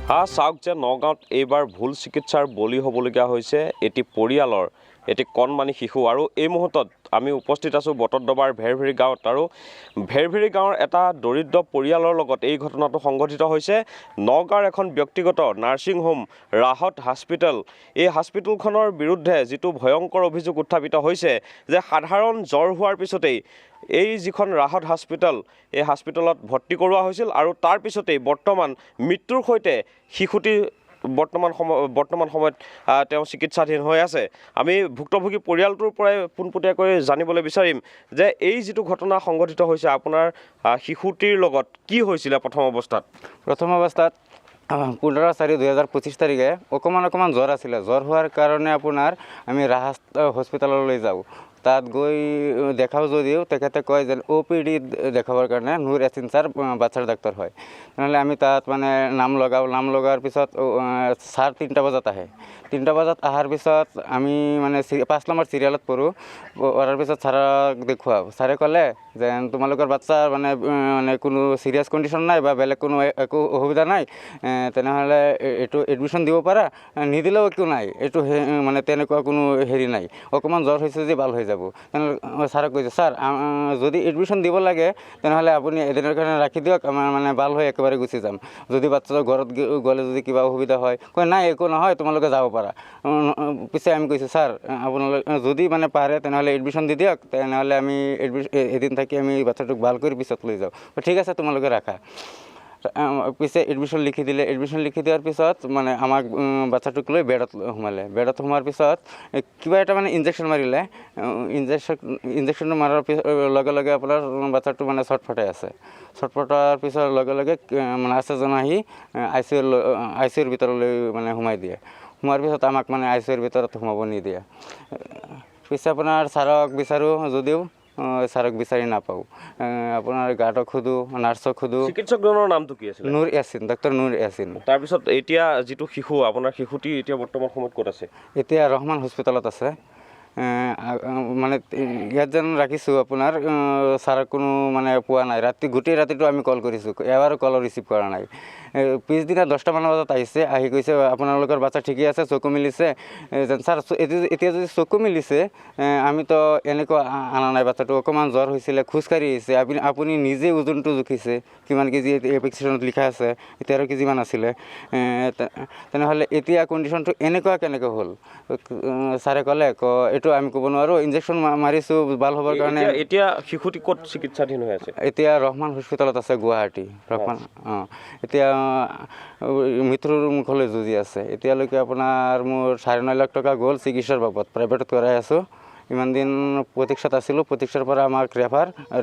চাওক যে নগাঁৱত এইবাৰ ভুল চিকিৎসাৰ বলি হ'বলগীয়া হৈছে এটি পৰিয়ালৰ এটি কণমানি শিশু। আৰু এই মুহূৰ্তত আমি উপস্থিত আছোঁ বটদ্ৰৱাৰ ভেৰভেৰী গাঁৱত। আৰু ভেৰভেৰী গাঁৱৰ এটা দৰিদ্ৰ পৰিয়ালৰ লগত এই ঘটনাটো সংঘটিত হৈছে। নগাঁৱৰ এখন ব্যক্তিগত নাৰ্ছিং হোম ৰাহত হস্পিটেল, এই হস্পিটেলখনৰ বিৰুদ্ধে যিটো ভয়ংকৰ অভিযোগ উত্থাপিত হৈছে যে সাধাৰণ জ্বৰ হোৱাৰ পিছতেই এই যিখন ৰাহত হস্পিটেল, এই হস্পিটেলত ভৰ্তি কৰোৱা হৈছিল আৰু তাৰ পিছতেই বৰ্তমান মৃত্যুৰ সৈতে শিশুটি বৰ্তমান সময়ত তেওঁ চিকিৎসাধীন হৈ আছে। আমি ভুক্তভোগী পৰিয়ালটোৰ পৰাই পোনপটীয়াকৈ জানিবলৈ বিচাৰিম যে এই যিটো ঘটনা সংঘটিত হৈছে আপোনাৰ শিশুটিৰ লগত কি হৈছিলে প্ৰথম অৱস্থাত? প্ৰথম অৱস্থাত 15/4/2025 তাৰিখে অকণমান জ্বৰ আছিলে। জ্বৰ হোৱাৰ কাৰণে আপোনাৰ আমি ৰাহত হস্পিটেললৈ যাওঁ। তাত গৈ দেখাওঁ যদিও তেখেতে কয় যে OPD দেখাবৰ কাৰণে নুৰ ইয়াছিন ছাৰ বাচ্চাৰ ডাক্তৰ হয়। তেনেহ'লে আমি তাত মানে নাম লগাৰ পিছত ছাৰ 3টা বজাত আহে। 3টা বজাত অহাৰ পিছত আমি মানে 5 নম্বৰ চিৰিয়েলত পঢ়োঁ। পঢ়াৰ পিছত ছাৰক দেখুৱাওঁ। ছাৰে ক'লে যে তোমালোকৰ বাচ্চাৰ মানে কোনো চিৰিয়াছ কণ্ডিশ্যন নাই বা বেলেগ কোনো একো অসুবিধা নাই, তেনেহ'লে এইটো এডমিশ্যন দিব পাৰা, নিদিলেও একো নাই, এইটো মানে তেনেকুৱা কোনো হেৰি নাই, অকণমান জ্বৰ হৈছে যে ভাল হৈ যাব। তেনেহ'লে ছাৰক কৈছে ছাৰ যদি এডমিশ্যন দিব লাগে তেনেহ'লে আপুনি এদিনৰ কাৰণে ৰাখি দিয়ক, আমাৰ মানে ভাল হৈ একেবাৰে গুচি যাম। যদি বাচ্চাটো ঘৰত গ'লে যদি কিবা অসুবিধা হয়, কয় নাই একো নহয় তোমালোকে যাব পাৰা। পিছে আমি কৈছোঁ ছাৰ আপোনালোকে যদি মানে পাৰে তেনেহ'লে এডমিশ্যন দি দিয়ক, তেনেহ'লে আমি এদিন থাকি আমি বাচ্চাটোক ভাল কৰি পিছত লৈ যাওঁ। ঠিক আছে তোমালোকে ৰাখা। পিছে এডমিশ্যন লিখি দিলে। এডমিশ্যন লিখি দিয়াৰ পিছত মানে আমাক বাচ্চাটোক লৈ বেডত সোমালে। বেডত সোমোৱাৰ পিছত কিবা এটা মানে ইনজেকশ্যন মাৰিলে। ইনজেকশ্যনটো মাৰাৰ লগে লগে আপোনাৰ বাচ্চাটো মানে ছটফটাই আছে। ছটফটাৰ পিছৰ লগে লগে নাৰ্ছ এজন আহি ICUৰ ভিতৰলৈ মানে সোমাই দিয়ে। সোমোৱাৰ পিছত আমাক মানে ICUৰ ভিতৰত সোমাব নিদিয়ে। পিছে আপোনাৰ ছাৰক বিচাৰোঁ যদিও ছাৰক বিচাৰি নাপাওঁ। আপোনাৰ গাৰ্ডক সোধোঁ, নাৰ্ছক সোধোঁ। চিকিৎসকজনৰ নামটো কি আছিল? নুৰ ইয়াছিন, ডক্টৰ নুৰ ইয়াছিন। তাৰপিছত এতিয়া যিটো শিশু, আপোনাৰ শিশুটি এতিয়া বৰ্তমান সময়ত ক'ত আছে? এতিয়া ৰহমান হস্পিটেলত আছে। মানে ইয়াত যেন ৰাখিছোঁ আপোনাৰ ছাৰক কোনো মানে পোৱা নাই। গোটেই ৰাতিটো আমি কল কৰিছোঁ, এবাৰো কল ৰিচিভ কৰা নাই। পিছদিনা 10টামান বজাত আহিছে, আহি কৈছে আপোনালোকৰ বাচ্চা ঠিকেই আছে, চকু মিলিছে। যেন ছাৰ এতিয়া যদি চকু মিলিছে, আমিতো এনেকুৱা অনা নাই, বাচ্চাটো অকণমান জ্বৰ হৈছিলে, খোজকাঢ়ি আহিছে, আপুনি নিজে ওজনটো জুখিছে কিমান কেজি এপ্লিকেশ্যনত লিখা আছে 13 কেজিমান আছিলে। তেনেহ'লে এতিয়া কণ্ডিশ্যনটো এনেকুৱা কেনেকৈ হ'ল? ছাৰে ক'লে এইটো আমি ক'ব নোৱাৰোঁ, ইনজেকশ্যন মাৰিছোঁ ভাল হ'বৰ কাৰণে। এতিয়া শিশুটি ক'ত চিকিৎসাধীন হৈ আছে? এতিয়া ৰহমান হস্পিটেলত আছে, গুৱাহাটী ৰহমান। এতিয়া মৃত্যুৰ মুখলৈ যুঁজি আছে। এতিয়ালৈকে আপোনাৰ মোৰ 9.5 লাখ টকা গ'ল চিকিৎসাৰ বাবদ, প্ৰাইভেটত কৰাই আছোঁ। ইমান দিন প্ৰতীক্ষাত আছিলোঁ, প্ৰতীক্ষাৰ পৰা আমাক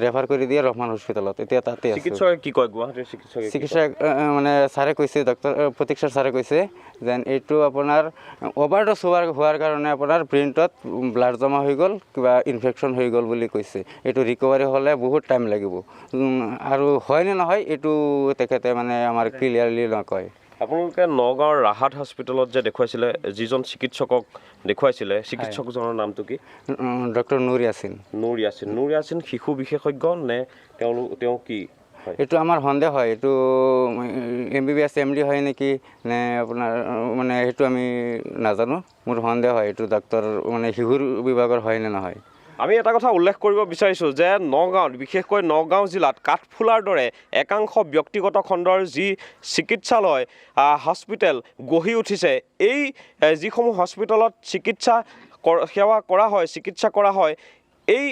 ৰেফাৰ কৰি দিয়ে ৰহমান হস্পিটেলত। এতিয়া তাতে আছে। চিকিৎসকে কি কয়? গুৱাহাটীৰ চিকিৎসক মানে ছাৰে কৈছে, ডক্টৰ প্ৰতীক্ষাৰ ছাৰে কৈছে যেন এইটো আপোনাৰ অভাৰড'জ হোৱাৰ কাৰণে আপোনাৰ ব্ৰেইনটোত ব্লাড জমা হৈ গ'ল, কিবা ইনফেকশ্যন হৈ গ'ল বুলি কৈছে। এইটো ৰিকভাৰী হ'লে বহুত টাইম লাগিব, আৰু হয় নে নহয় এইটো তেখেতে মানে আমাৰ ক্লিয়াৰলি নকয়। আপোনালোকে নগাঁৱৰ ৰাহাত হস্পিটেলত যে দেখুৱাইছিলে, যিজন চিকিৎসকক দেখুৱাইছিলে, চিকিৎসকজনৰ নামটো কি? ডক্টৰ নুৰ ইয়াছিন। নুৰ ইয়াছিন শিশু বিশেষজ্ঞ নে তেওঁ কি? এইটো আমাৰ সন্দেহ হয়, এইটো MBBS MD হয় নেকি নে আপোনাৰ মানে সেইটো আমি নাজানো। মোৰ সন্দেহ হয় এইটো ডাক্তৰ মানে শিশুৰ বিভাগৰ হয় নে নহয়। আমি এটা কথা উল্লেখ কৰিব বিচাৰিছোঁ যে নগাঁৱত, বিশেষকৈ নগাঁও জিলাত কাঠফুলাৰ দৰে একাংশ ব্যক্তিগত খণ্ডৰ যি চিকিৎসালয় হস্পিটেল গঢ়ি উঠিছে, এই যিসমূহ হস্পিটেলত চিকিৎসা কৰা হয়, এই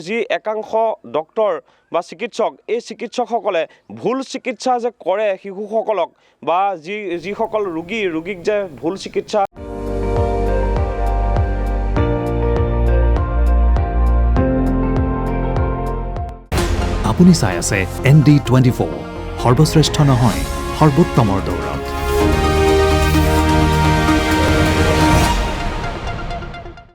যি একাংশ ডক্তৰ বা চিকিৎসক, এই চিকিৎসকসকলে ভুল চিকিৎসা যে কৰে শিশুসকলক, বা যিসকল ৰোগীক যে ভুল চিকিৎসা আপুনি চাই আছে ND24, সৰ্বশ্ৰেষ্ঠ নহয় সৰ্বোত্তমৰ দৌৰ।